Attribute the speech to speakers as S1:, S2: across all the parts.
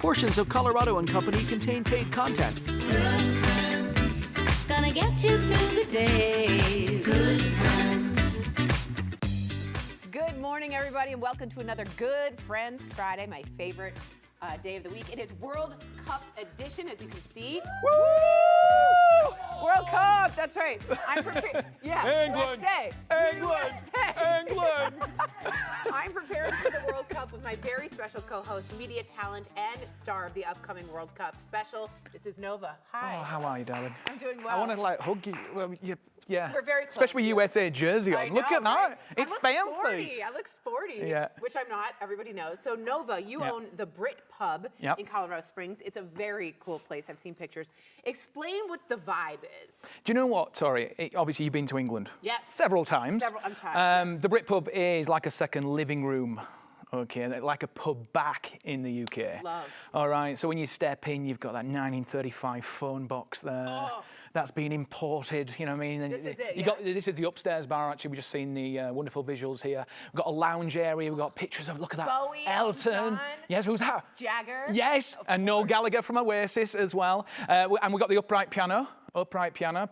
S1: Portions of Colorado and Company contain paid content.
S2: Good friends, gonna get you through the day. Good friends.
S3: Good morning, everybody, and welcome to another Good Friends Friday, my favorite day of the week. It is World Cup edition, as you can see. Woo! World Cup, that's right. I'm prepared. Yeah,
S4: England,
S3: USA.
S4: England.
S3: I'm prepared for the World Cup with my very special co-host, media talent, and star of the upcoming World Cup special. This is Nova. Hi.
S4: Oh, how are you, darling?
S3: I'm doing well.
S4: I want to hug you. Well, yeah.
S3: We're very close.
S4: Especially with USA jersey
S3: I
S4: on. Look
S3: know,
S4: at that.
S3: right?
S4: It's
S3: I look
S4: fancy.
S3: Sporty. I look sporty,
S4: Yeah.
S3: which I'm not. Everybody knows. So Nova, you own the Brit Pub in Colorado Springs. It's a very cool place. I've seen pictures. Explain what the vibe is.
S4: Do you know what, Tori? Obviously, you've been to England.
S3: Yes.
S4: Several times.
S3: Several times, yes.
S4: The Brit Pub is like a second living room. Okay, like a pub back in the UK.
S3: Love.
S4: All right, so when you step in, you've got that 1935 phone box there.
S3: Oh.
S4: That's been imported, you know what I mean?
S3: This is it,
S4: You got, this is the upstairs bar, actually. We've just seen the wonderful visuals here. We've got a lounge area. We've got pictures of, look at that.
S3: Bowie,
S4: Elton.
S3: John.
S4: Yes, who's that?
S3: Jagger.
S4: Yes, and Noel Gallagher from Oasis as well. And we've got the upright piano,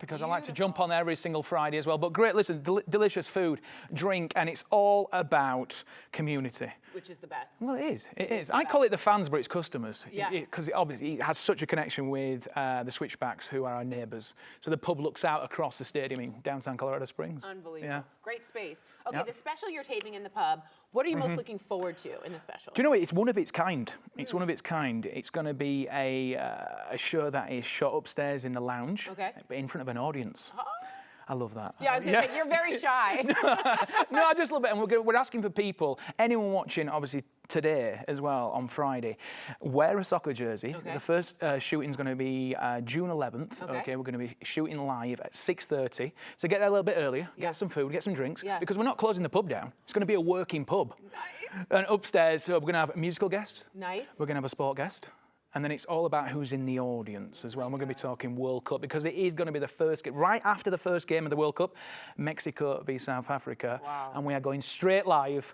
S4: because I like to jump on there every single Friday as well. But great, listen, delicious food, drink, and it's all about community.
S3: Which is the best.
S4: Well, it is. It is. I call it the fans, but it's customers.
S3: Yeah.
S4: Because obviously it has such a connection with the Switchbacks, who are our neighbours. So the pub looks out across the stadium in downtown Colorado Springs.
S3: Unbelievable.
S4: Yeah.
S3: Great space. Okay, the special you're taping in the pub, what are you most looking forward to in the special?
S4: Do you know what? It's one of its kind. It's one of its kind. It's going to be a show that is shot upstairs in the lounge, but in front of an audience. I love that.
S3: Yeah, I was going to say, you're very shy.
S4: No, I just love it. And we're asking for people, anyone watching, obviously, today as well, on Friday, wear a soccer jersey.
S3: Okay.
S4: The first shooting's going to be June 11th. Okay, we're going to be shooting live at 6:30. So get there a little bit earlier, get some food, get some drinks, because we're not closing the pub down. It's going to be a working pub. Nice. And upstairs, so we're going to have a musical guest.
S3: Nice.
S4: We're going to have a sport guest. And then it's all about who's in the audience as well. And we're going to be talking World Cup, because it is going to be the first game, right after the first game of the World Cup, Mexico v South Africa.
S3: Wow.
S4: And we are going straight live.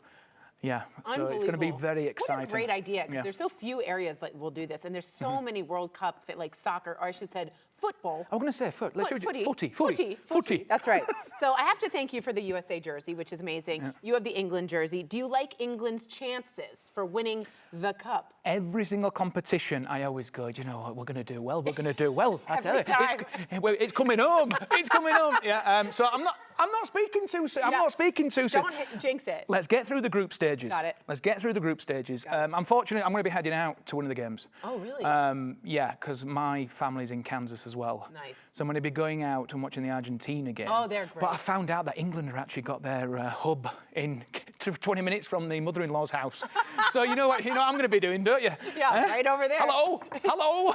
S4: Yeah, so it's going to be very exciting.
S3: What a great idea, because there's so few areas that will do this, and there's so many World Cup, like soccer, or I should say football.
S4: I'm going to say foot. Let's
S3: Footy. That's right. So I have to thank you for the USA jersey, which is amazing. Yeah. You have the England jersey. Do you like England's chances for winning the cup?
S4: Every single competition, I always go, you know what, we're going to do well. We're going to do well. I tell you, it's coming home. It's coming home. Yeah. So I'm not speaking too soon. I'm not speaking too soon.
S3: Don't jinx it.
S4: Let's get through the group stages.
S3: Got it.
S4: Let's get through the group stages. Unfortunately, I'm going to be heading out to one of the games.
S3: Oh, really?
S4: Yeah, because my family's in Kansas as well.
S3: Nice.
S4: So I'm going to be going out and watching the Argentina game.
S3: Oh, they're great.
S4: But I found out that England have actually got their hub in 20 minutes from the mother-in-law's house. So you know what I'm going to be doing, don't you?
S3: Yeah, right over there.
S4: Hello.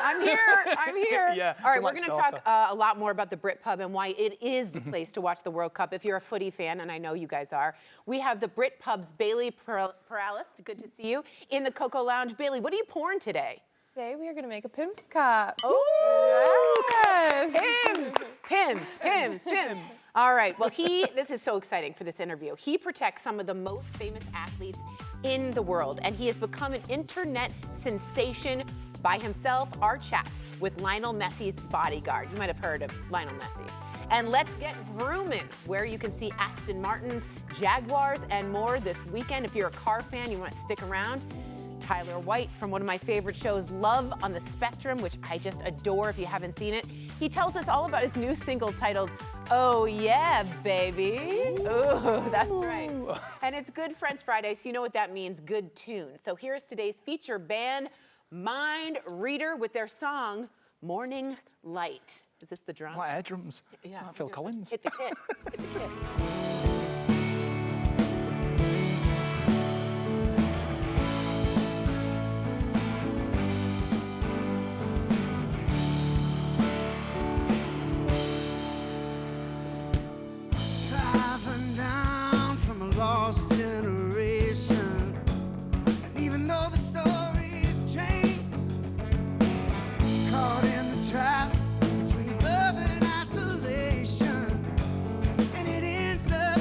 S3: I'm here.
S4: Yeah.
S3: All right, we're going to talk a lot more about the Brit Pub and why it is the place to watch the World Cup if you're a footy fan, and I know you guys are. We have the Brit Pub's Bailey Perales, good to see you, in the COCO Lounge. Bailey, what are you pouring today?
S5: Today we are going to make a Pim's cup.
S3: Oh,
S5: yes.
S3: Pims. All right, well, this is so exciting for this interview. He protects some of the most famous athletes in the world, and he has become an internet sensation by himself. Our chat with Lionel Messi's bodyguard. You might have heard of Lionel Messi. And let's get vrooming, where you can see Aston Martins, Jaguars, and more this weekend. If you're a car fan, you want to stick around. Tyler White from one of my favorite shows, Love on the Spectrum, which I just adore if you haven't seen it. He tells us all about his new single titled, Oh Yeah, Baby. Ooh, that's right. And it's Good Friends Friday, so you know what that means, good tune. So here's today's feature band, Mynd Reader, with their song, Morning Light. Is this the drums?
S4: Like air drums.
S3: Yeah.
S4: Like Phil Collins.
S3: Hit the kit. Hit the kit.
S6: Trap between love and isolation, and it ends up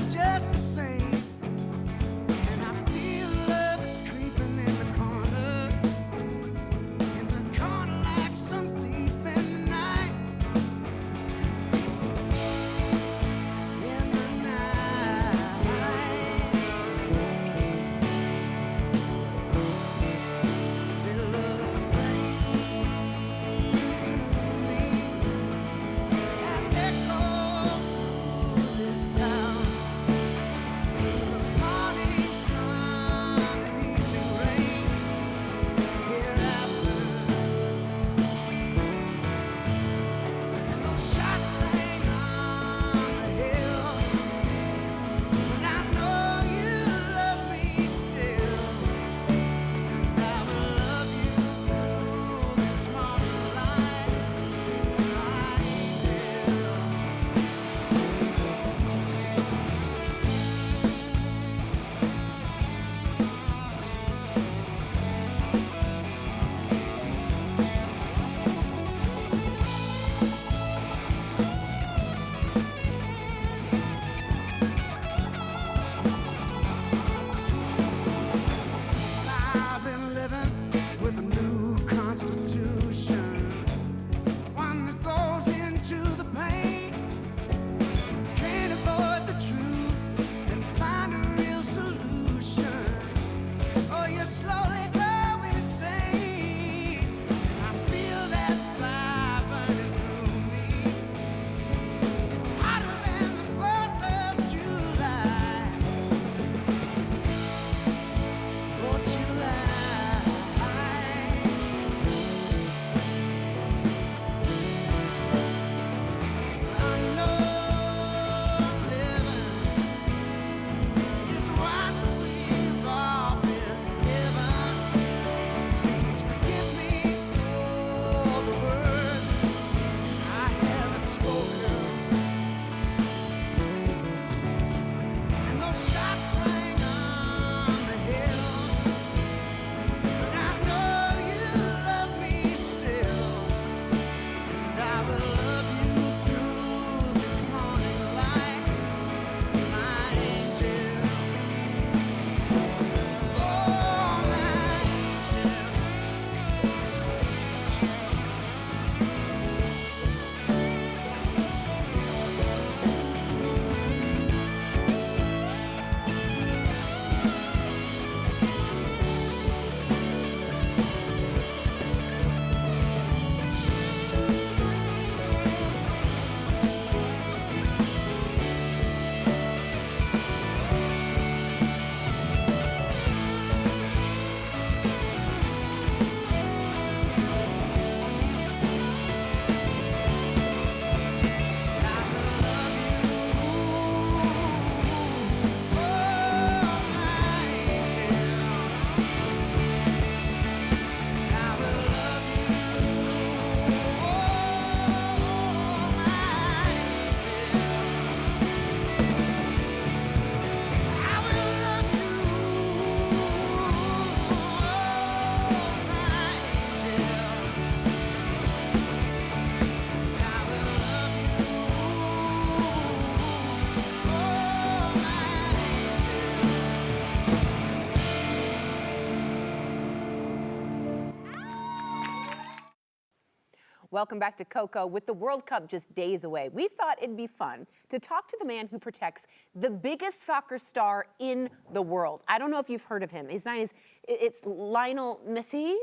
S3: Welcome back to COCO. With the World Cup just days away, we thought it'd be fun to talk to the man who protects the biggest soccer star in the world. I don't know if you've heard of him. His name is it's Lionel Messi.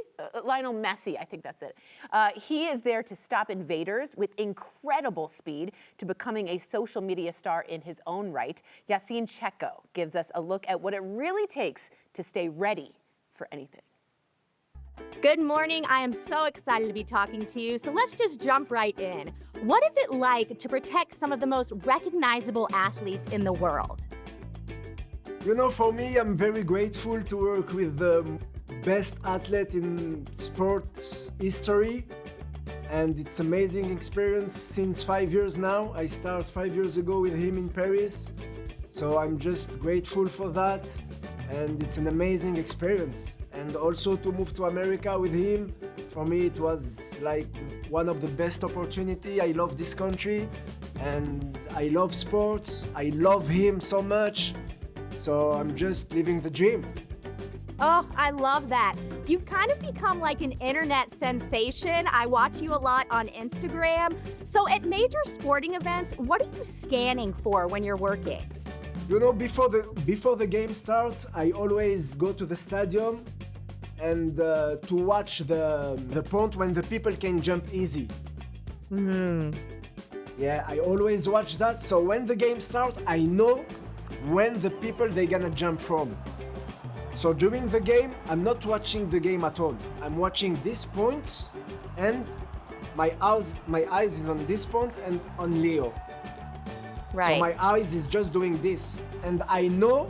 S3: Lionel Messi, I think that's it. He is there to stop invaders with incredible speed to becoming a social media star in his own right. Yassine Checco gives us a look at what it really takes to stay ready for anything.
S6: Good morning. I am so excited to be talking to you. So let's just jump right in. What is it like to protect some of the most recognizable athletes in the world?
S7: You know, for me, I'm very grateful to work with the best athlete in sports history. And it's an amazing experience since 5 years now. I started 5 years ago with him in Paris. So I'm just grateful for that. And it's an amazing experience. And also to move to America with him, for me it was like one of the best opportunity. I love this country and I love sports. I love him so much. So I'm just living the dream.
S6: Oh, I love that. You've kind of become like an internet sensation. I watch you a lot on Instagram. So at major sporting events, what are you scanning for when you're working?
S7: You know, before the game starts, I always go to the stadium and to watch the point when the people can jump easy. Yeah, I always watch that. So when the game starts, I know when the people they're gonna jump from. So during the game, I'm not watching the game at all. I'm watching these points, and my eyes is on this point and on Leo.
S6: Right.
S7: So my eyes is just doing this, and I know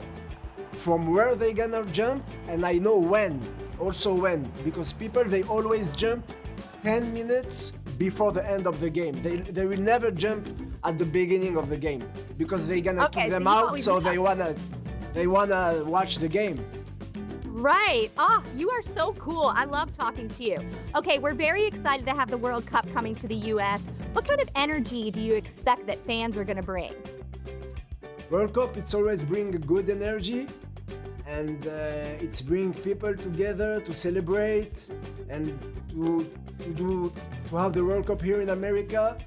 S7: from where they're gonna jump, and I know when, also when, because people they always jump 10 minutes before the end of the game. They will never jump at the beginning of the game because they're gonna kick them out, so they wanna watch the game.
S6: Right. Oh, you are so cool. I love talking to you. Okay, we're very excited to have the World Cup coming to the U.S. What kind of energy do you expect that fans are going to bring?
S7: World Cup, it's always bring a good energy, and it's bring people together to celebrate and to have the World Cup here in America.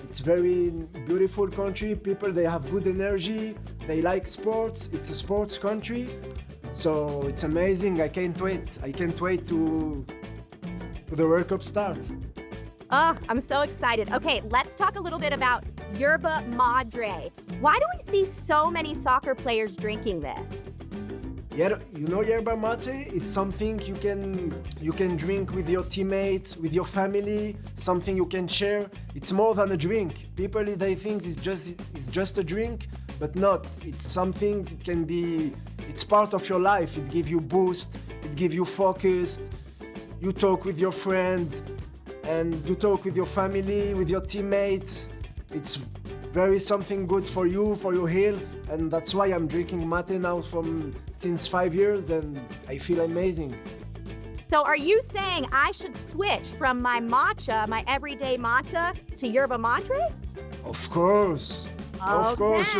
S7: It's very beautiful country. People they have good energy. They like sports. It's a sports country. So it's amazing. I can't wait. I can't wait to the World Cup starts.
S6: Oh, I'm so excited. Okay, let's talk a little bit about yerba madre. Why do we see so many soccer players drinking this?
S7: Yeah, you know, yerba mate is something you can drink with your teammates, with your family, something you can share. It's more than a drink. People they think it's just a drink, but not. It's something. It's part of your life. It gives you boost. It gives you focus. You talk with your friends, and you talk with your family, with your teammates. It's very something good for you, for your health, and that's why I'm drinking mate now since 5 years, and I feel amazing.
S6: So are you saying I should switch from my matcha, my everyday matcha, to yerba madre?
S7: Of course. Of course.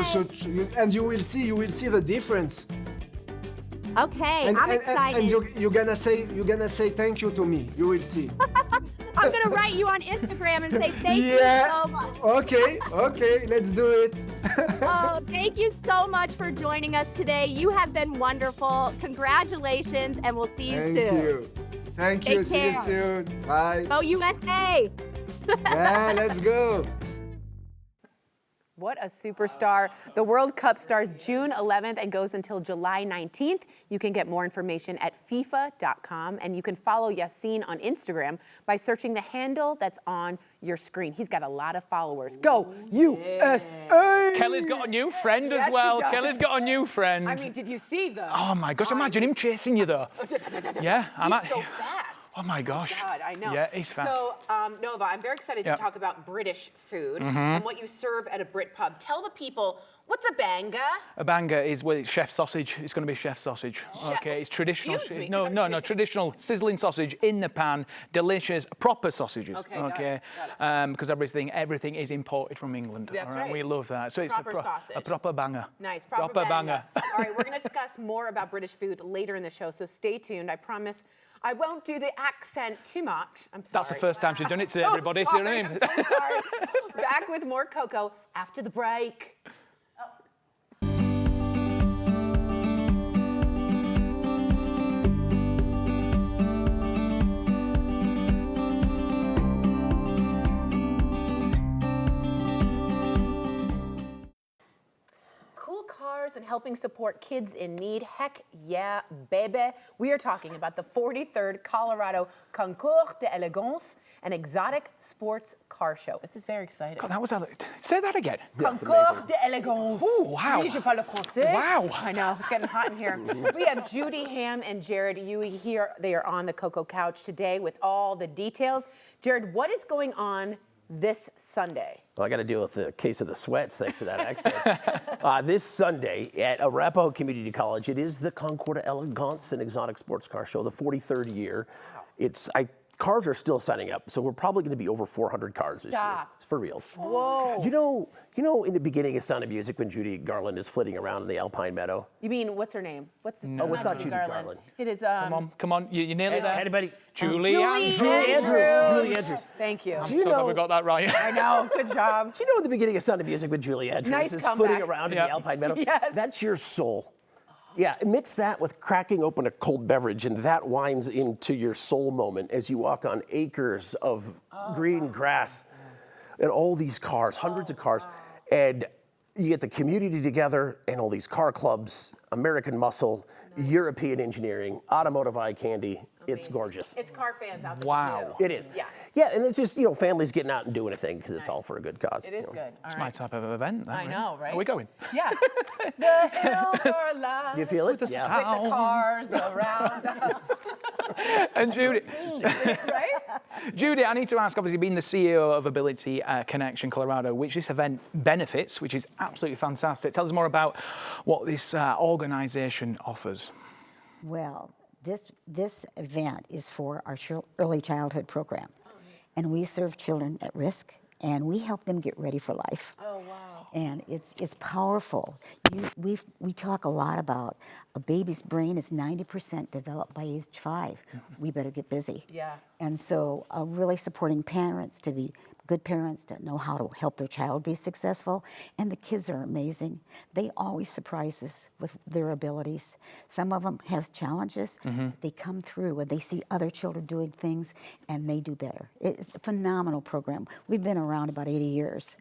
S7: And you will see the difference.
S6: Okay,
S7: And,
S6: I'm
S7: and,
S6: excited.
S7: and you're gonna say thank you to me. You will see.
S6: I'm gonna write you on Instagram and say thank you so much.
S7: Okay, let's do it.
S6: Oh, thank you so much for joining us today. You have been wonderful. Congratulations, and we'll see you soon.
S7: Thank you.
S6: Take
S7: See you
S6: care.
S7: soon. Bye.
S6: Go USA!
S7: Yeah, let's go.
S3: What a superstar. The World Cup starts June 11th and goes until July 19th. You can get more information at FIFA.com, and you can follow Yassine on Instagram by searching the handle that's on your screen. He's got a lot of followers. Go USA!
S4: Kelly's got a new friend
S3: Yes,
S4: as well.
S3: she does.
S4: Kelly's got a new friend.
S3: I mean, did you see the...
S4: Oh my gosh, imagine him chasing you though. Yeah,
S3: He's so fast.
S4: Oh my gosh.
S3: God, I know.
S4: Yeah, he's fast.
S3: So, Nova, I'm very excited to talk about British food and what you serve at a Brit Pub. Tell the people, what's a banga?
S4: A banga is chef sausage. It's going to be chef sausage. Okay, it's traditional.
S3: Excuse me.
S4: No, traditional sizzling sausage in the pan, delicious, proper sausages.
S3: Okay,
S4: because everything is imported from England.
S3: That's
S4: all right?
S3: right.
S4: We love that. So
S3: Proper
S4: it's
S3: sausage.
S4: a proper banger.
S3: Nice, proper
S4: banger.
S3: All right, we're going to discuss more about British food later in the show, so stay tuned. I promise I won't do the accent too much. I'm sorry.
S4: That's the first time she's done it to
S3: So
S4: everybody. Do you know what I mean?
S3: sorry, I'm so sorry. Back with more Coco after the break. Cool cars and helping support kids in need. Heck yeah, baby. We are talking about the 43rd Colorado Concours d'Elegance, an exotic sports car show. This is very exciting.
S4: God, that was say that again.
S3: Concours d'Elegance.
S4: Oh, wow.
S3: Oui, je parle français.
S4: Wow.
S3: I know, it's getting hot in here. We have Judy, Ham, and Jared Huey here. They are on the COCO couch today with all the details. Jared, what is going on this Sunday?
S8: Well, I got to deal with the case of the sweats thanks to that accent. This Sunday at Arapahoe Community College, it is the Concours d'Elegance, an exotic sports car show, the 43rd year. Cars are still signing up, so we're probably going to be over 400 cars this year. It's for reals.
S3: Whoa.
S8: You know, in the beginning of Sound of Music when Judy Garland is flitting around in the Alpine Meadow?
S3: You mean, what's her name?
S8: it's not Judy Garland.
S3: It is,
S4: Come on, you nearly there.
S8: Anybody?
S4: Julie
S8: Andrews. Julie Andrews.
S3: Thank you.
S8: Do you
S4: So glad
S8: know,
S4: we got that right.
S3: I know, good job.
S8: do you know in the beginning of Sound of Music when Julie Andrews
S3: Nice
S8: is
S3: comeback.
S8: flitting around in the Alpine Meadow?
S3: Yes.
S8: That's your soul. Yeah, mix that with cracking open a cold beverage, and that winds into your soul moment as you walk on acres of green grass and all these cars, hundreds of cars. And you get the community together and all these car clubs, American muscle, European engineering, automotive eye candy. It's gorgeous.
S3: It's car fans out there.
S4: Wow.
S3: too.
S8: It is.
S3: Yeah.
S8: Yeah, and it's just, families getting out and doing a thing because it's all for a good cause.
S3: It is good. All
S4: It's my
S3: right.
S4: type of event. Then,
S3: I know, right?
S4: Are we going?
S3: Yeah. The hills are alive.
S8: You feel it?
S4: the
S8: Yeah.
S3: With the cars around us.
S4: And Judy,
S3: Right?
S4: Judy, I need to ask, obviously, being the CEO of Ability Connection Colorado, which this event benefits, which is absolutely fantastic. Tell us more about what this organization offers.
S9: Well, this event is for our early childhood program, and we serve children at risk, and we help them get ready for life.
S3: Oh, wow.
S9: And it's powerful. We talk a lot about a baby's brain is 90% developed by age 5. We better get busy.
S3: Yeah.
S9: And so really supporting parents to be good parents that know how to help their child be successful. And the kids are amazing. They always surprise us with their abilities. Some of them have challenges. They come through and they see other children doing things and they do better. It's a phenomenal program. We've been around about 80 years.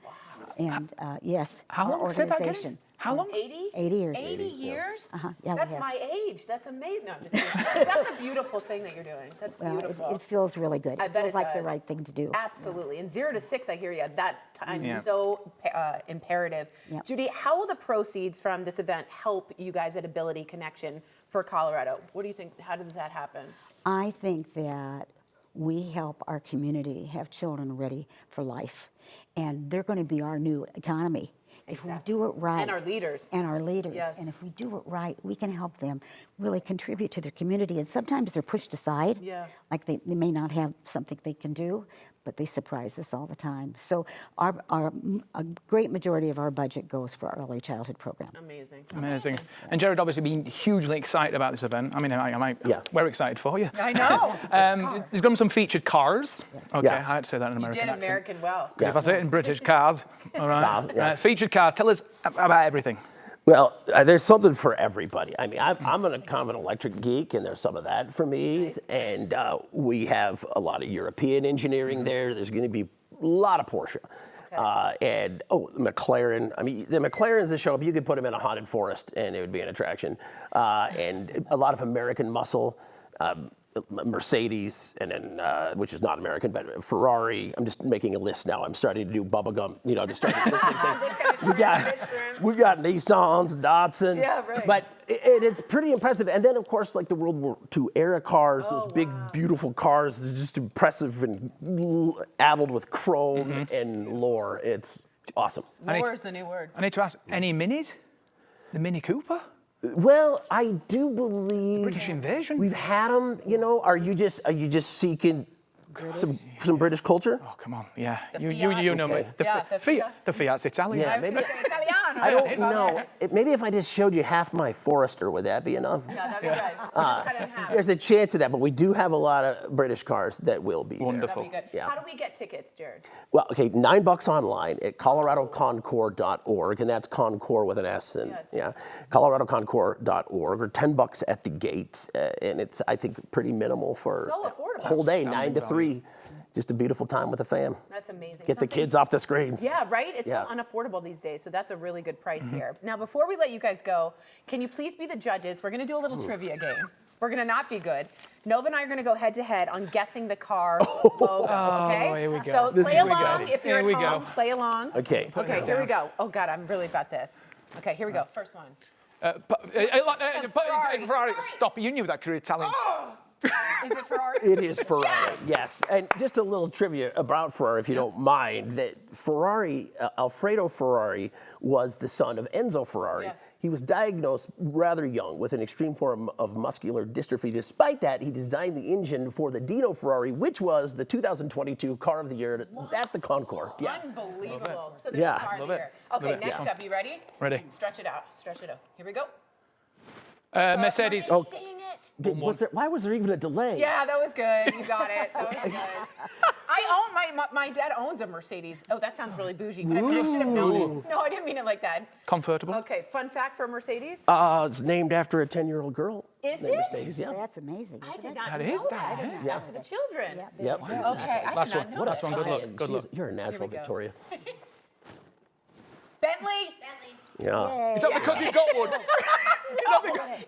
S9: And yes,
S4: How
S9: our
S4: long? Say that again.
S9: organization.
S4: How long?
S3: 80?
S9: 80 years.
S3: 80 years?
S9: Yeah, we
S3: That's
S9: have.
S3: my age. That's amazing. No, I'm just kidding. That's a beautiful thing that you're doing. That's
S9: Well,
S3: beautiful.
S9: it feels really good.
S3: I
S9: It
S3: bet
S9: feels
S3: it
S9: like the
S3: does.
S9: right thing to do.
S3: Absolutely. And 0 to 6, I hear you. That time
S4: Yeah.
S3: is so imperative.
S9: Yep.
S3: Judy, how will the proceeds from this event help you guys at Ability Connection for Colorado? What do you think? How does that happen?
S9: I think that we help our community have children ready for life. And they're going to be our new economy. If we do it right.
S3: And our leaders.
S9: And our leaders.
S3: Yes.
S9: And if we do it right, we can help them really contribute to their community. And sometimes they're pushed aside.
S3: Yeah.
S9: Like they may not have something they can do, but they surprise us all the time. So a great majority of our budget goes for our early childhood program.
S3: Amazing.
S4: Amazing. And Jared, obviously, been hugely excited about this event. I mean, we're excited for you.
S3: I know.
S4: There's going to be some featured cars. Okay,
S8: Yeah.
S4: I had to say that in
S3: You
S4: American
S3: did
S4: accent.
S3: American well.
S4: 'Cause if I say it in British, cars. All right.
S8: Cars, yeah.
S4: Featured cars. Tell us about everything.
S8: Well, there's something for everybody. I mean, I'm kind of an electric geek, and there's some of that for me. And we have a lot of European engineering there. There's going to be a lot of Porsche. And the McLaren. I mean, the McLarens that show up, you could put them in a haunted forest, and it would be an attraction. And a lot of American muscle. Mercedes, and then which is not American, but Ferrari. I'm just making a list now. I'm starting to do bubblegum, just starting listing things. We've got Nissans, Datsuns.
S3: Yeah, right.
S8: But it's pretty impressive. And then, of course, like the World War II era cars, those big, beautiful cars, they're just impressive and addled with chrome and lore. It's awesome.
S3: Lore is the new word.
S4: I need to ask, any minis? The Mini Cooper?
S8: Well, I do believe
S4: British Invasion?
S8: we've had them. Are you just seeking Some British culture?
S4: Oh, come on, yeah.
S3: The
S4: You know me.
S3: Okay.
S4: The Fiat's Italian.
S8: Yeah, maybe. I don't know. Maybe if I just showed you half my Forester, would that be enough?
S3: Yeah, that'd be good. Just cut it in half.
S8: There's a chance of that, but we do have a lot of British cars that will be
S4: Wonderful.
S3: That'd be good.
S8: Yeah.
S3: How do we get tickets, Jared?
S8: Well, okay, $9 online at coloradoconcours.org, and that's Concours with an S, and yeah, coloradoconcours.org, or $10 at the gate, and it's, I think, pretty minimal for
S3: So affordable.
S8: whole day, 9 to 3. Just a beautiful time with the fam.
S3: That's amazing.
S8: Get the kids off the screens.
S3: Yeah, right? It's so unaffordable these days, so that's a really good price here. Now, before we let you guys go, can you please be the judges? We're going to do a little trivia game. We're going to not be good. Nova and I are going to go head-to-head on guessing the car logo, okay?
S4: Oh, here we go.
S3: So
S8: This
S3: play
S8: is
S3: along
S8: exciting.
S3: if you're
S4: Here
S3: at
S4: we
S3: home.
S4: go.
S3: Play along.
S8: Okay.
S3: Okay, here we go. Oh, God, I'm really about this. Okay, here we go. First one.
S4: Ferrari. Stop, you knew that, you're Italian.
S3: Is it Ferrari?
S8: It is Ferrari, yes. And just a little trivia about Ferrari, if you don't mind, that Ferrari, Alfredo Ferrari, was the son of Enzo Ferrari.
S3: Yes.
S8: He was diagnosed rather young with an extreme form of muscular dystrophy. Despite that, he designed the engine for the Dino Ferrari, which was the 2022 Car of the Year at the Concours. Yeah.
S3: Unbelievable. So there's
S8: Yeah.
S3: a car in
S4: Love
S3: here.
S4: it.
S3: Okay,
S4: Love it.
S3: next
S4: Yeah.
S3: up, you ready?
S4: Ready.
S3: Stretch it out. Stretch it out. Here we go.
S4: Mercedes.
S8: Oh.
S3: Dang it.
S8: Why was there even a delay?
S3: Yeah, that was good. You got it. That was good. My dad owns a Mercedes. Oh, that sounds really bougie, but I should have known it. No, I didn't mean it like that.
S4: Convertible.
S3: Okay, fun fact for a Mercedes.
S8: It's named after a 10-year-old girl.
S3: Is
S8: named
S3: it?
S8: Mercedes, yeah.
S9: That's amazing.
S3: I
S9: isn't
S3: did
S9: it?
S3: not
S4: That
S3: know
S4: is
S3: that.
S4: that,
S3: Back
S8: yeah.
S3: to the children.
S8: Yep.
S3: Okay, I
S4: Last
S3: did not
S4: one.
S3: know
S4: Last
S3: that.
S4: one. Good luck.
S3: Okay.
S4: Good luck.
S8: You're a natural,
S3: go.
S8: Victoria.
S3: Bentley.
S8: Yeah.
S4: Is that because you got one?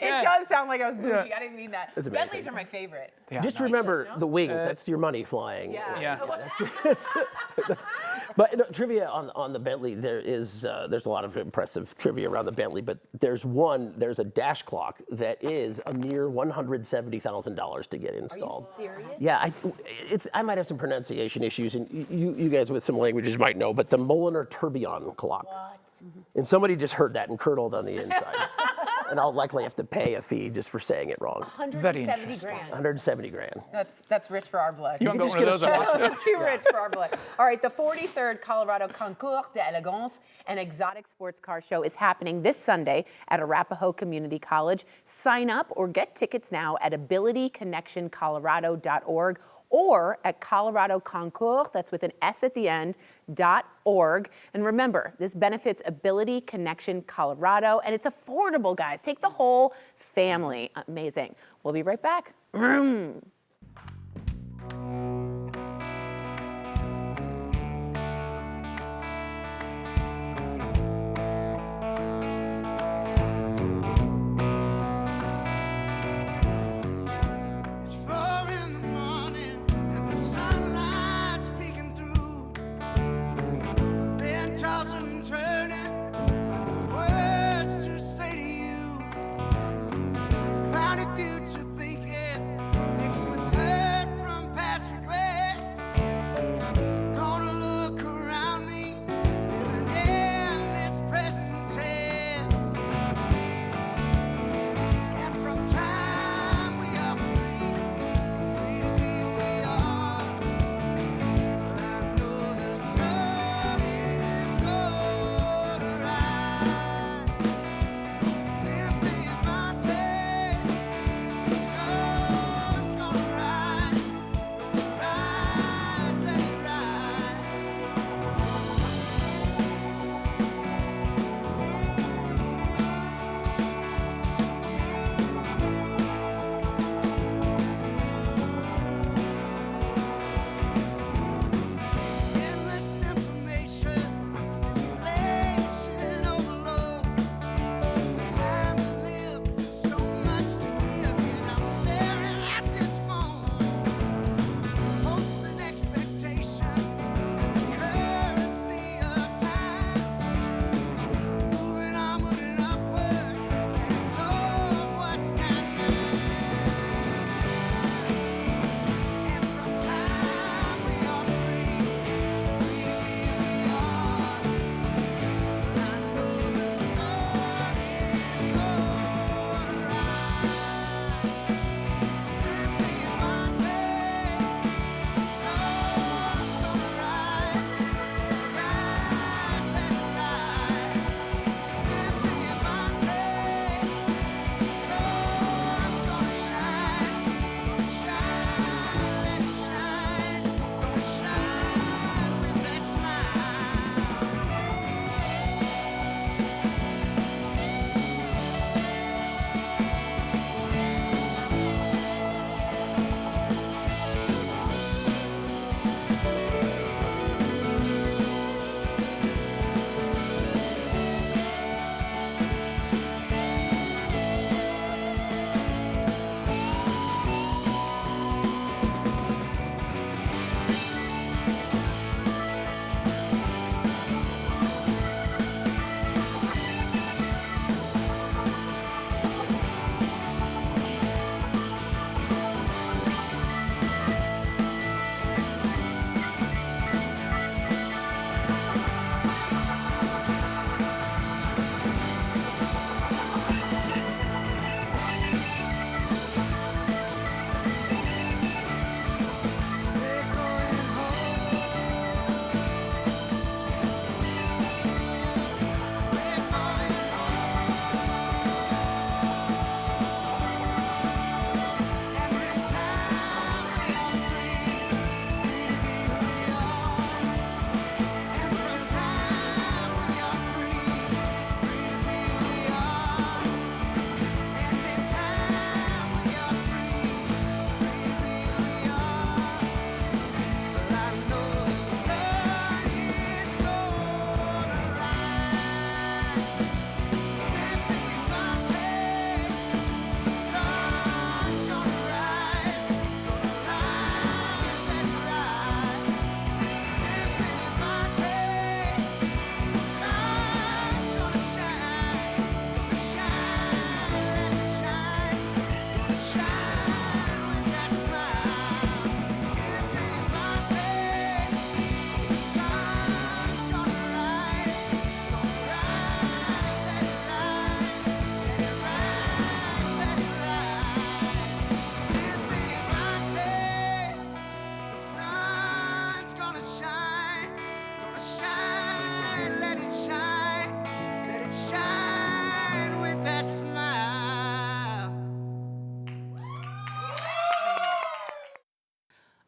S3: It does sound like I was bougie. I didn't mean that.
S8: That's
S3: Bentleys
S8: amazing.
S3: are my favorite.
S4: Yeah,
S8: Just
S4: nice.
S8: remember the wings. That's your money flying.
S3: Yeah.
S8: But no, trivia on the Bentley, there's a lot of impressive trivia around the Bentley, but there's a dash clock that is a mere $170,000 to get installed.
S3: Are you serious?
S8: Yeah, I might have some pronunciation issues, and you guys with some languages might know, but the Mulliner tourbillon clock.
S3: What?
S8: And somebody just heard that and curdled on the inside. And I'll likely have to pay a fee just for saying it wrong.
S3: 170 grand.
S8: 170 grand.
S3: That's rich for our blood.
S4: You haven't got one of those.
S3: That's too rich for our blood. All right, the 43rd Colorado Concours d'Elegance, an exotic sports car show, is happening this Sunday at Arapahoe Community College. Sign up or get tickets now at abilityconnectioncolorado.org or at Colorado Concours, that's with an S at the end, .org. And remember, this benefits Ability Connection Colorado, and it's affordable, guys. Take the whole family. Amazing. We'll be right back.
S10: It's 4 in the morning and the sunlight's peeking through. Been tossing and turning with the words to say to you. Cloudy future thinking, mixed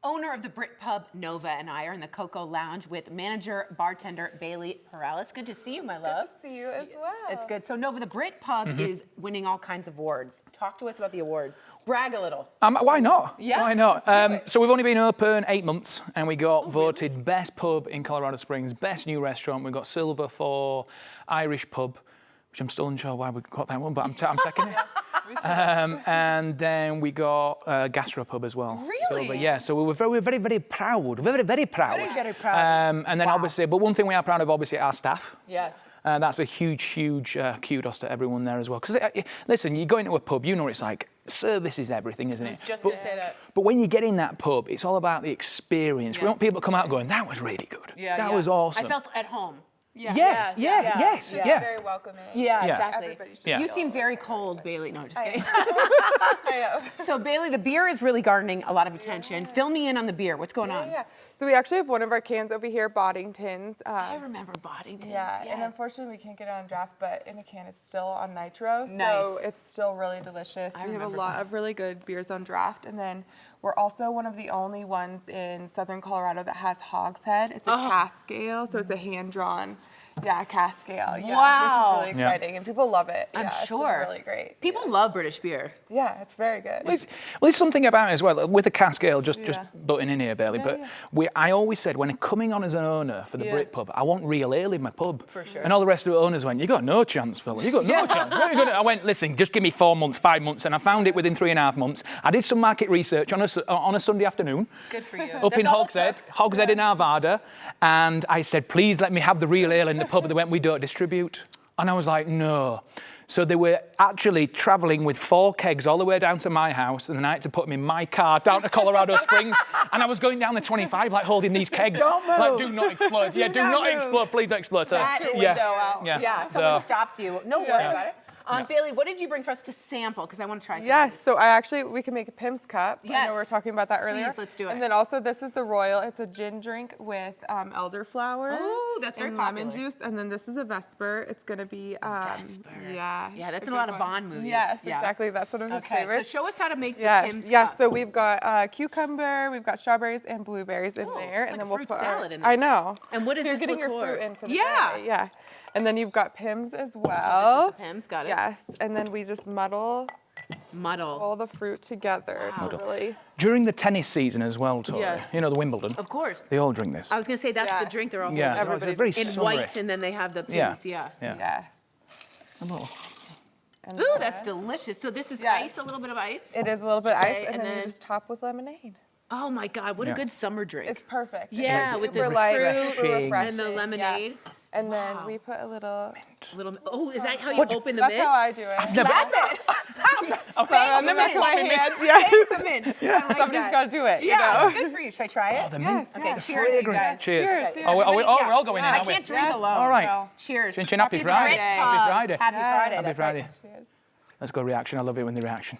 S3: Owner of the Brit Pub, Nova, and I are in the COCO Lounge with manager, bartender, Bailey Perales. Good to see you, my love.
S5: Good to see you as well.
S3: It's good. So, Nova, the Brit Pub is winning all kinds of awards. Talk to us about the awards. Brag a little.
S4: Why not?
S3: Yeah.
S4: Why not? So we've only been open 8 months, and we got voted best pub in Colorado Springs, best new restaurant. We got silver for Irish pub, which I'm still unsure why we got that one, but I'm taking it. And then we got gastropub as well.
S3: Really?
S4: Silver, yeah. So we were very, very proud. Very proud.
S3: Very proud.
S4: And then obviously, but one thing we are proud of, obviously, our staff.
S3: Yes.
S4: That's a huge kudos to everyone there as well. Because listen, you go into a pub, you know what it's like. Service is everything, isn't it?
S3: I was just going to say that.
S4: But when you get in that pub, it's all about the experience. We want people to come out going, that was really good. That was awesome.
S3: I felt at home.
S4: Yes.
S5: Very welcoming.
S3: Yeah, exactly.
S5: Everybody should
S3: You seem very cold, Bailey. No, just kidding. So, Bailey, the beer is really garnering a lot of attention. Fill me in on the beer. What's going on?
S5: Yeah. So we actually have one of our cans over here, Boddington's.
S3: I remember Boddington's.
S5: Yeah, and unfortunately we can't get it on draft, but in a can it's still on nitro, so
S3: Nice.
S5: it's still really delicious. We have a lot of really good beers on draft, and then we're also one of the only ones in southern Colorado that has hogshead. It's a cask ale, so it's a hand-drawn cask ale. Yeah,
S3: Wow.
S5: which is really exciting, and people love it.
S3: I'm
S5: yeah,
S3: sure.
S5: It's really great.
S3: People love British beer.
S5: Yeah, it's very good.
S4: Well, there's something about it as well, with the cask ale, just butting in here, Bailey, I always said, when coming on as an owner for the Brit Pub, I want real ale in my pub.
S3: For sure.
S4: And all the rest of the owners went, you got no chance, fella, you got no chance. What are you gonna? I went, listen, just give me 4 months, 5 months, and I found it within 3.5 months. I did some market research on a Sunday afternoon.
S3: Good for you.
S4: Up in Hogshead in Arvada, and I said, please let me have the real ale in the pub. They went, we don't distribute. And I was like, no. So they were actually traveling with 4 kegs all the way down to my house, and then I had to put them in my car down to Colorado Springs. And I was going down the 25, like holding these kegs.
S5: Don't move.
S4: Like, do not explode. Do not explode. Please don't explode. So,
S3: Someone stops you. No worry about it. Bailey, what did you bring for us to sample? Because I want to try something.
S5: Yes, so we can make a Pim's Cup.
S3: Yes.
S5: I know we were talking about that earlier.
S3: Please, let's do it.
S5: And then also this is the Royal. It's a gin drink with elderflower.
S3: Oh, that's very
S5: and
S3: popular.
S5: lemon juice. And then this is a Vesper. It's going to be,
S3: Vesper.
S5: Yeah,
S3: that's in a lot of Bond movies.
S5: Yes, exactly. That's one of his favorites.
S3: So show us how to make the Pim's
S5: Yes,
S3: Cup.
S5: so we've got cucumber, we've got strawberries and blueberries in there.
S3: It's
S5: and
S3: like
S5: then
S3: a
S5: we'll
S3: fruit
S5: put
S3: salad in there.
S5: I know.
S3: And what is
S5: so
S3: this
S5: you're getting
S3: liqueur?
S5: your fruit in for the
S3: Yeah.
S5: Friday, yeah. And then you've got Pim's as well.
S3: This is the Pim's, got it.
S5: Yes, and then we just muddle all the fruit together.
S3: Wow.
S5: To really...
S4: during the tennis season as well, Tori, you know, the Wimbledon.
S3: Of course.
S4: They all drink this.
S3: I was going to say, that's the drink they're all holding.
S5: Everybody
S4: very
S3: in
S4: summery.
S3: white, and then they have the Pim's.
S5: Yes.
S3: Ooh,
S5: And
S3: that's delicious. So this is ice, a little bit of ice?
S5: It is a little bit ice, and
S3: and
S5: then
S3: then-
S5: you just top with lemonade.
S3: Oh my God, what a good summer drink.
S5: It's perfect.
S3: Yeah,
S5: It's
S3: with the
S5: super light,
S3: fruit
S5: super refreshing,
S3: and the lemonade.
S5: Yeah. And then we put a little...
S3: Oh, is that how you open the mint?
S5: That's how I do it.
S3: Slap it.
S5: On the mint. My hands. Yeah.
S3: The mint.
S5: Somebody's got to do it.
S3: Yeah,
S5: You know?
S3: good for you. Should I try it?
S4: The mint.
S3: Okay, cheers, you guys.
S4: Cheers.
S5: Cheers.
S4: Oh, we're all going in,
S3: I
S4: aren't we?
S3: can't drink alone.
S4: All right.
S3: Cheers.
S4: Chin chin, happy
S3: To the
S4: Friday.
S3: Brit
S4: Happy
S3: Pub.
S4: Friday.
S3: Happy Friday.
S4: Happy
S3: that's
S4: Friday.
S3: right.
S5: Cheers.
S4: Let's go reaction. I love it when the reaction.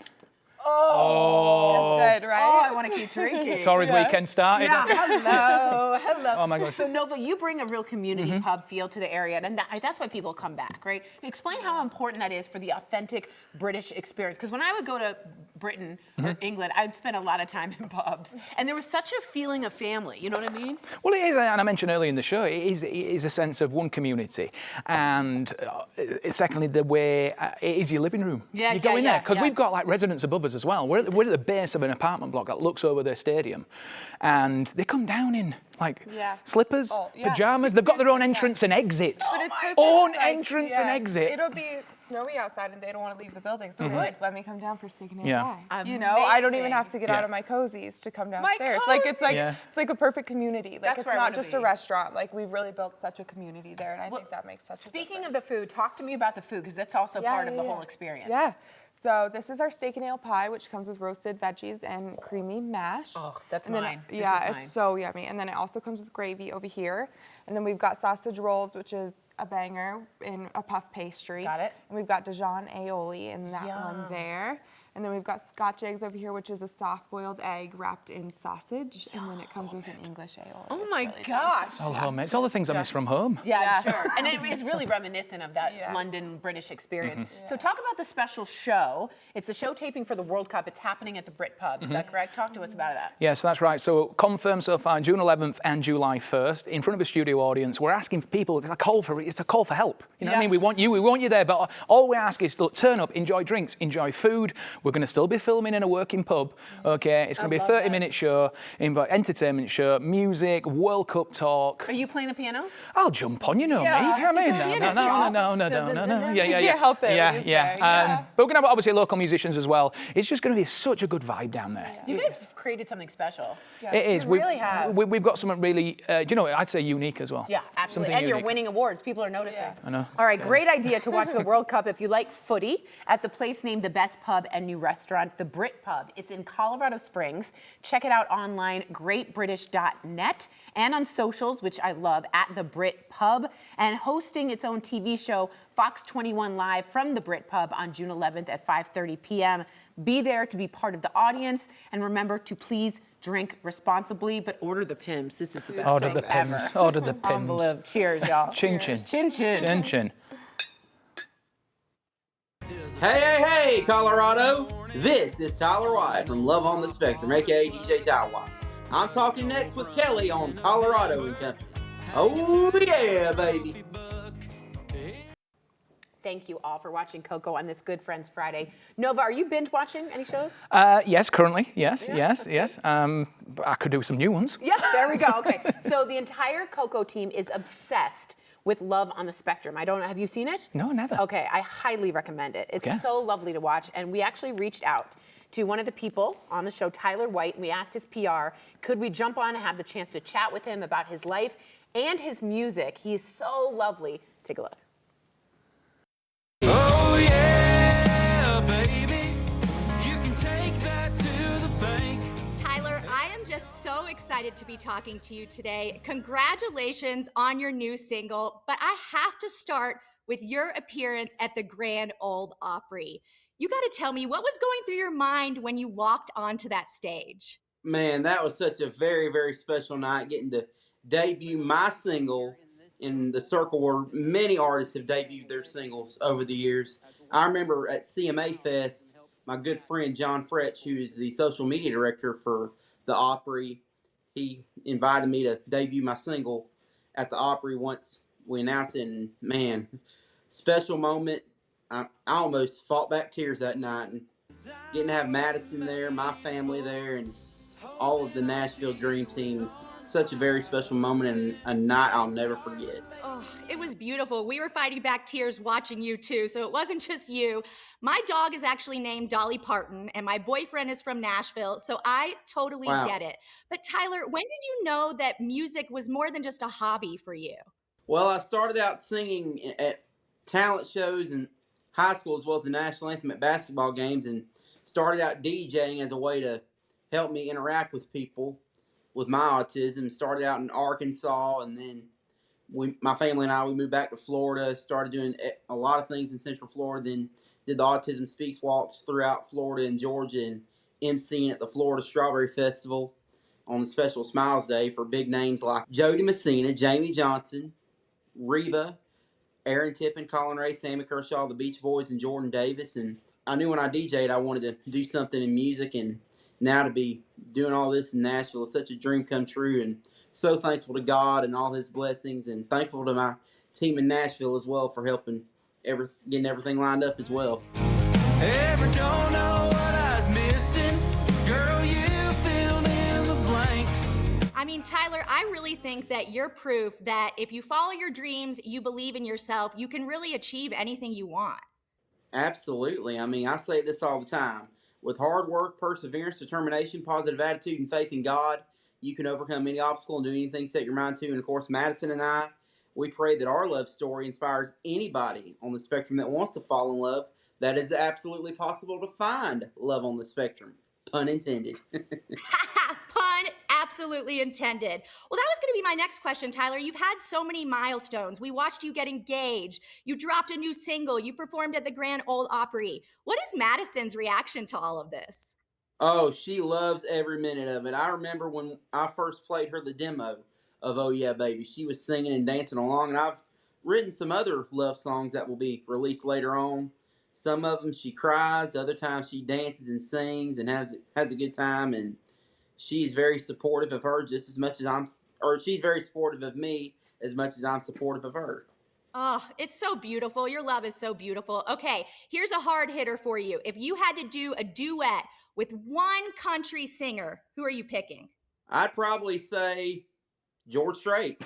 S5: Oh, that's good, right?
S3: Oh, I want to keep drinking.
S4: Tori's weekend started.
S3: Yeah, hello.
S4: Oh my gosh.
S3: So Nova, you bring a real community pub feel to the area, and that's why people come back, right? Explain how important that is for the authentic British experience. Because when I would go to Britain or England, I'd spend a lot of time in pubs, and there was such a feeling of family. You know what I mean?
S4: Well, it is, and I mentioned earlier in the show, it is a sense of one community, and secondly, the way it is your living room. You go in there because we've got like residents above us as well. We're at the base of an apartment block that looks over their stadium, and they come down in like slippers, pajamas. They've got their own entrance and exit.
S5: But it's perfect.
S4: Own entrance and exit.
S5: It'll be snowy outside and they don't want to leave the building, so they're like, let me come down for steak and
S4: Yeah.
S5: pie. You know, I don't even have to get out of my cozies to come downstairs. Like it's like a perfect community. Like
S3: That's
S5: it's
S3: where I
S5: not
S3: wanna
S5: just
S3: be.
S5: a restaurant. Like we've really built such a community there, and I think that makes such a
S3: Speaking
S5: difference.
S3: of the food, talk to me about the food, because that's also part of the whole experience.
S5: Yeah. So this is our steak and ale pie, which comes with roasted veggies and creamy mash.
S3: Oh, that's
S5: And then-
S3: mine. This
S5: Yeah,
S3: is mine.
S5: it's so yummy. And then it also comes with gravy over here. And then we've got sausage rolls, which is a banger in a puff pastry.
S3: Got it.
S5: And we've got Dijon aioli in that one there. And then we've got Scotch eggs over here, which is a soft-boiled egg wrapped in sausage, and then it comes with an English ale.
S3: Oh my gosh!
S4: All homemade. It's all the things I miss from home.
S3: Yeah, I'm sure. And it is really reminiscent of that London British experience. So talk about the special show. It's a show taping for the World Cup. It's happening at the Brit Pub. Is that correct? Talk to us about that.
S4: Yes, that's right. So confirmed so far, June 11th and July 1st, in front of a studio audience. We're asking for people. It's a call for help. You know what I mean? We want you there. But all we ask is, look, turn up, enjoy drinks, enjoy food. We're going to still be filming in a working pub. Okay, it's going to be a 30-minute show, entertainment show, music, World Cup talk.
S3: Are you playing the piano?
S4: I'll jump on. You know me. Come in. No. Yeah.
S5: Help it.
S4: Yeah. But we're going to have obviously local musicians as well. It's just going to be such a good vibe down there.
S3: You guys created something special.
S5: Yes,
S4: it is.
S3: We really have.
S4: We've got something really, I'd say unique as well.
S3: Yeah, absolutely.
S4: Something
S3: And you're
S4: unique.
S3: winning awards. People are noticing.
S5: Yeah.
S4: I know.
S3: All right, great idea to watch the World Cup if you like footy at the place named the Best Pub and New Restaurant, the Brit Pub. It's in Colorado Springs. Check it out online, greatbritish.net, and on socials, which I love, at the Brit Pub, and hosting its own TV show, Fox 21 Live from the Brit Pub on June 11th at 5:30 p.m. Be there to be part of the audience, and remember to please drink responsibly, but order the Pims. This is the best
S4: Order
S3: thing
S4: the Pims.
S3: ever.
S4: Order the Pims.
S3: Unbelievable. Cheers, y'all.
S4: Chin chin.
S3: Chin chin.
S4: Chin chin.
S11: Hey, Colorado! This is Tyler White from Love on the Spectrum, aka DJ Tyler White. I'm talking next with Kelly on Colorado and Company. Oh yeah, baby!
S3: Thank you all for watching COCO on this Good Friends Friday. Nova, are you binge watching any shows?
S4: Yes, currently. Yes. But I could do some new ones.
S3: Yeah, there we go. Okay. So the entire COCO team is obsessed with Love on the Spectrum. Have you seen it?
S4: No, never.
S3: Okay, I highly recommend it. It's so lovely to watch. And we actually reached out to one of the people on the show, Tyler White, and we asked his PR, could we jump on and have the chance to chat with him about his life and his music? He's so lovely. Take a look.
S10: Oh yeah, baby, you can take that to the bank.
S12: Tyler, I am just so excited to be talking to you today. Congratulations on your new single, but I have to start with your appearance at the Grand Ole Opry. You got to tell me, what was going through your mind when you walked onto that stage?
S11: Man, that was such a very, very special night, getting to debut my single in the circle where many artists have debuted their singles over the years. I remember at CMA Fest, my good friend John Fretch, who is the social media director for the Opry, he invited me to debut my single at the Opry once we announced it, and man, special moment. I almost fought back tears that night, and getting to have Madison there, my family there, and all of the Nashville Dream Team. Such a very special moment and a night I'll never forget.
S12: Oh, it was beautiful. We were fighting back tears watching you too, so it wasn't just you. My dog is actually named Dolly Parton, and my boyfriend is from Nashville, so I totally get it. But Tyler, when did you know that music was more than just a hobby for you?
S11: Well, I started out singing at talent shows in high school as well as the national anthem at basketball games, and started out DJing as a way to help me interact with people with my autism. Started out in Arkansas, and then my family and I, we moved back to Florida, started doing a lot of things in Central Florida, then did the Autism Speaks walks throughout Florida and Georgia, and emceeing at the Florida Strawberry Festival on the Special Smiles Day for big names like Jody Messina, Jamie Johnson, Reba, Aaron Tippin, Colin Ray, Sammy Kershaw, the Beach Boys, and Jordan Davis. And I knew when I DJ'd I wanted to do something in music, and now to be doing all this in Nashville is such a dream come true, and so thankful to God and all his blessings, and thankful to my team in Nashville as well for helping getting everything lined up as well.
S10: Ever don't know what I was missing? Girl, you filled in the blanks.
S12: I mean, Tyler, I really think that you're proof that if you follow your dreams, you believe in yourself, you can really achieve anything you want.
S11: Absolutely. I mean, I say this all the time. With hard work, perseverance, determination, positive attitude, and faith in God, you can overcome any obstacle and do anything set your mind to. And of course, Madison and I, we pray that our love story inspires anybody on the spectrum that wants to fall in love. That is absolutely possible to find love on the spectrum. Pun intended.
S12: Pun absolutely intended. Well, that was going to be my next question, Tyler. You've had so many milestones. We watched you get engaged. You dropped a new single. You performed at the Grand Ole Opry. What is Madison's reaction to all of this?
S11: Oh, she loves every minute of it. I remember when I first played her the demo of Oh Yeah Baby. She was singing and dancing along, and I've written some other love songs that will be released later on. Some of them she cries, other times she dances and sings and has a good time, and she's very supportive of her just as much as she's very supportive of me as much as I'm supportive of her.
S12: Oh, it's so beautiful. Your love is so beautiful. Okay, here's a hard hitter for you. If you had to do a duet with one country singer, who are you picking?
S11: I'd probably say George Strait.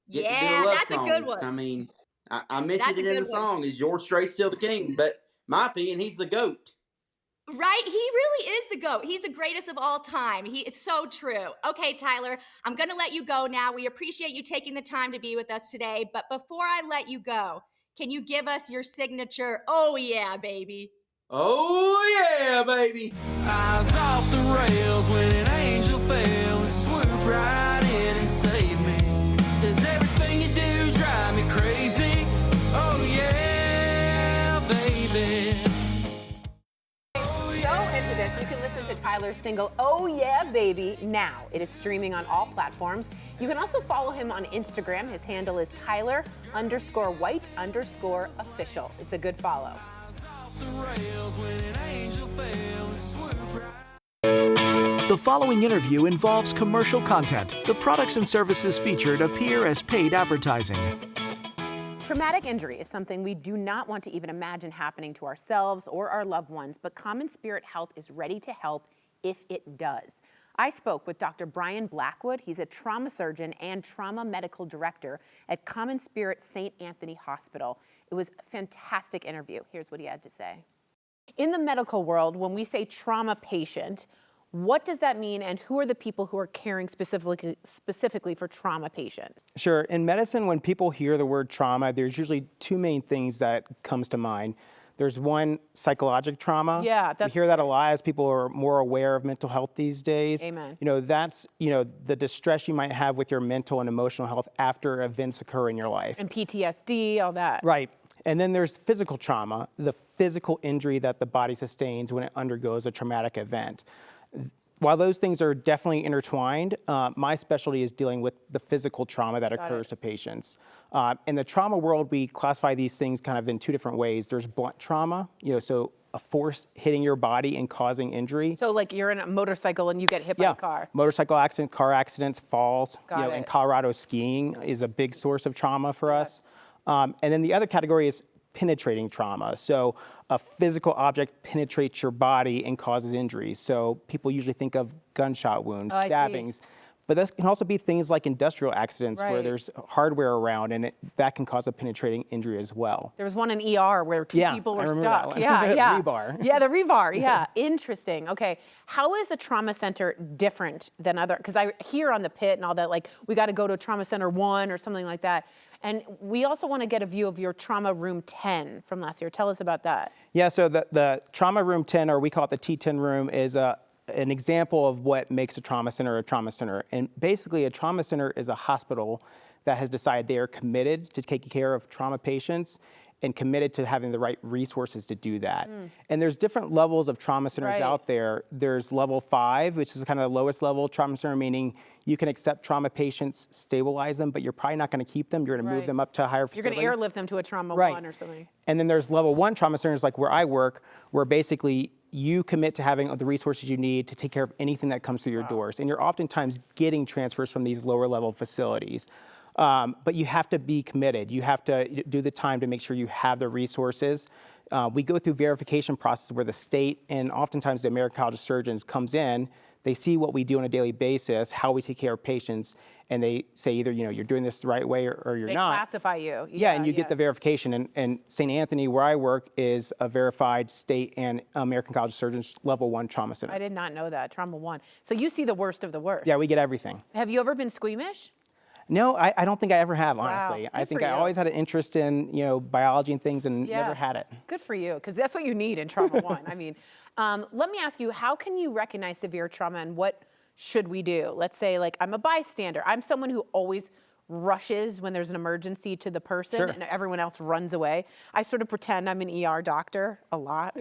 S12: Yeah, that's a good one.
S11: I mean, I mentioned it in the song. Is George Strait still the king? But my opinion, he's the GOAT.
S12: Right? He really is the GOAT. He's the greatest of all time. It's so true. Okay, Tyler, I'm going to let you go now. We appreciate you taking the time to be with us today. But before I let you go, can you give us your signature, oh yeah, baby?
S11: Oh yeah, baby.
S10: Eyes off the rails when an angel fell and swooped right in and saved me. Does everything you do drive me crazy? Oh yeah, baby.
S3: Into this, you can listen to Tyler's single, Oh Yeah Baby, now. It is streaming on all platforms. You can also follow him on Instagram. His handle is Tyler_white_official. It's a good follow.
S1: The following interview involves commercial content. The products and services featured appear as paid advertising.
S3: Traumatic injury is something we do not want to even imagine happening to ourselves or our loved ones, but Common Spirit Health is ready to help if it does. I spoke with Dr. Brian Blackwood. He's a trauma surgeon and trauma medical director at Common Spirit St. Anthony Hospital. It was a fantastic interview. Here's what he had to say. In the medical world, when we say trauma patient, what does that mean, and who are the people who are caring specifically for trauma patients?
S13: Sure. In medicine, when people hear the word trauma, there's usually two main things that comes to mind. There's one, psychological trauma.
S3: Yeah,
S13: we hear that a lot as people are more aware of mental health these days.
S3: Amen.
S13: That's the distress you might have with your mental and emotional health after events occur in your life.
S3: And PTSD, all that.
S13: Right. And then there's physical trauma, the physical injury that the body sustains when it undergoes a traumatic event. While those things are definitely intertwined, my specialty is dealing with the physical trauma that occurs to patients. In the trauma world, we classify these things kind of in two different ways. There's blunt trauma, so a force hitting your body and causing injury.
S3: So like you're in a motorcycle and you get hit by a car.
S13: Motorcycle accident, car accidents, falls. In Colorado, skiing is a big source of trauma for us. And then the other category is penetrating trauma. So a physical object penetrates your body and causes injuries. So people usually think of gunshot wounds, stabbings. But this can also be things like industrial accidents where there's hardware around and that can cause a penetrating injury as well.
S3: There was one in ER where two people were stuck.
S13: Rebar.
S3: Yeah, the rebar. Yeah, interesting. Okay, how is a trauma center different than other? Because I hear on the pit and all that, like we got to go to Trauma Center 1 or something like that. And we also want to get a view of your Trauma Room 10 from last year. Tell us about that.
S13: Yeah, so the Trauma Room 10, or we call it the T10 room, is an example of what makes a trauma center a trauma center. And basically, a trauma center is a hospital that has decided they are committed to taking care of trauma patients and committed to having the right resources to do that. And there's different levels of trauma centers out there. There's level 5, which is kind of the lowest level trauma center, meaning you can accept trauma patients, stabilize them, but you're probably not going to keep them. You're going to move them up to a higher facility.
S3: You're going to airlift them to a Trauma 1 or something.
S13: And then there's level 1 trauma centers, like where I work, where basically you commit to having the resources you need to take care of anything that comes through your doors. And you're oftentimes getting transfers from these lower level facilities. But you have to be committed. You have to do the time to make sure you have the resources. We go through verification process where the state and oftentimes the American College of Surgeons comes in. They see what we do on a daily basis, how we take care of patients, and they say either you're doing this the right way or you're not.
S3: They classify you.
S13: Yeah, and you get the verification. And St. Anthony, where I work, is a verified state and American College of Surgeons level 1 trauma center.
S3: I did not know that, Trauma 1. So you see the worst of the worst.
S13: Yeah, we get everything.
S3: Have you ever been squeamish?
S13: No, I don't think I ever have, honestly.
S3: Wow.
S13: I think I always had an interest in, biology and things and never had it.
S3: Good for you, because that's what you need in Trauma 1. I mean, let me ask you, how can you recognize severe trauma and what should we do? Let's say like I'm a bystander. I'm someone who always rushes when there's an emergency to the person and everyone else runs away. I sort of pretend I'm an ER doctor a lot.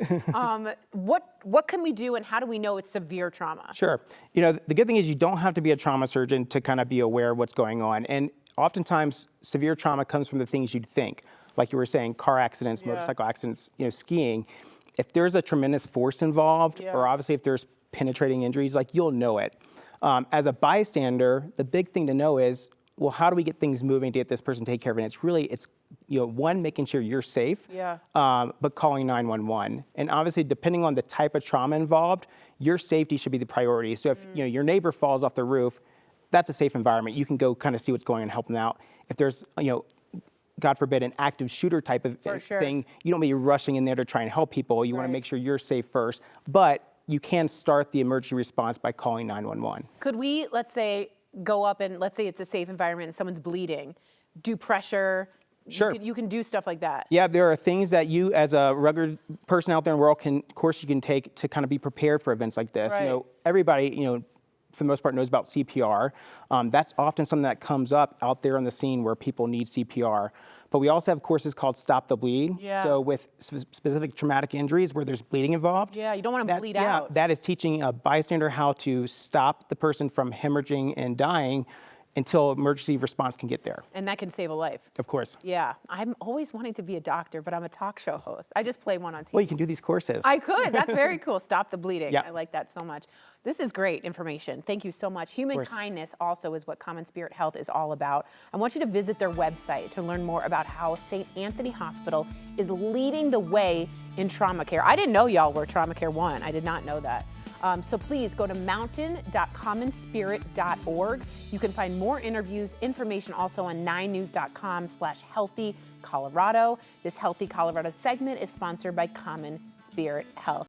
S3: What can we do and how do we know it's severe trauma?
S13: Sure. You know, the good thing is you don't have to be a trauma surgeon to kind of be aware of what's going on. And oftentimes severe trauma comes from the things you'd think. Like you were saying, car accidents, motorcycle accidents, you know, skiing. If there's a tremendous force involved, or obviously if there's penetrating injuries, like you'll know it. As a bystander, the big thing to know is, well, how do we get things moving to get this person taken care of? And it's really, you know, one, making sure you're safe, but calling 911. And obviously, depending on the type of trauma involved, your safety should be the priority. So if you know your neighbor falls off the roof, that's a safe environment. You can go kind of see what's going on and help them out. If there's, you know, God forbid, an active shooter type of thing, you don't be rushing in there to try and help people. You want to make sure you're safe first. But you can start the emergency response by calling 911.
S3: Could we, let's say, go up and let's say it's a safe environment and someone's bleeding, do pressure?
S13: Sure.
S3: You can do stuff like that.
S13: Yeah, there are things that you as a regular person out there in the world of course you can take to kind of be prepared for events like this. You know, everybody, you know, for the most part knows about CPR. That's often something that comes up out there on the scene where people need CPR. But we also have courses called Stop the Bleed. So with specific traumatic injuries where there's bleeding involved.
S3: Yeah, you don't want to bleed out.
S13: That is teaching a bystander how to stop the person from hemorrhaging and dying until emergency response can get there.
S3: And that can save a life.
S13: Of course.
S3: Yeah, I'm always wanting to be a doctor, but I'm a talk show host. I just play one on TV.
S13: Well, you can do these courses.
S3: I could, that's very cool. Stop the bleeding.
S13: Yeah.
S3: I like that so much. This is great information. Thank you so much. Human kindness also is what Common Spirit Health is all about. I want you to visit their website to learn more about how St. Anthony Hospital is leading the way in trauma care. I didn't know y'all were Trauma Care 1. I did not know that. So please go to mountain.commonspirit.org. You can find more interviews, information also on 9news.com/Healthy Colorado. This Healthy Colorado segment is sponsored by Common Spirit Health.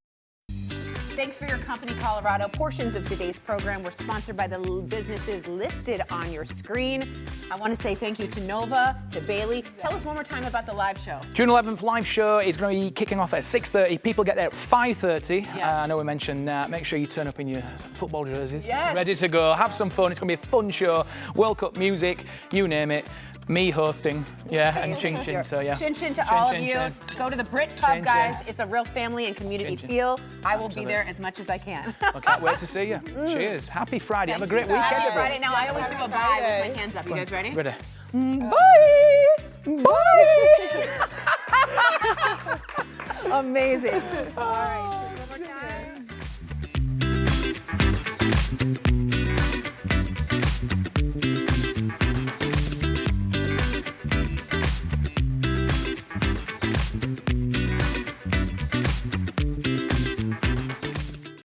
S3: Thanks for your company, Colorado. Portions of today's program were sponsored by the businesses listed on your screen. I want to say thank you to Nova, to Bailey. Tell us one more time about the live show.
S4: June 11th live show is going to be kicking off at 6:30. People get there at 5:30. I know we mentioned that. Make sure you turn up in your football jerseys. Ready to go. Have some fun. It's going to be a fun show. World Cup music, you name it. Me hosting, and Chin Chin, so yeah.
S3: Chin Chin to all of you. Go to the Brit Pub, guys. It's a real family and community feel. I will be there as much as I can.
S4: I can't wait to see you. Cheers. Happy Friday. Have a great weekend,
S3: Happy
S4: everyone.
S3: Friday. Now, I always do a bye with my hands up. You guys ready?
S4: Ready.
S3: Bye! Bye! Amazing. All right.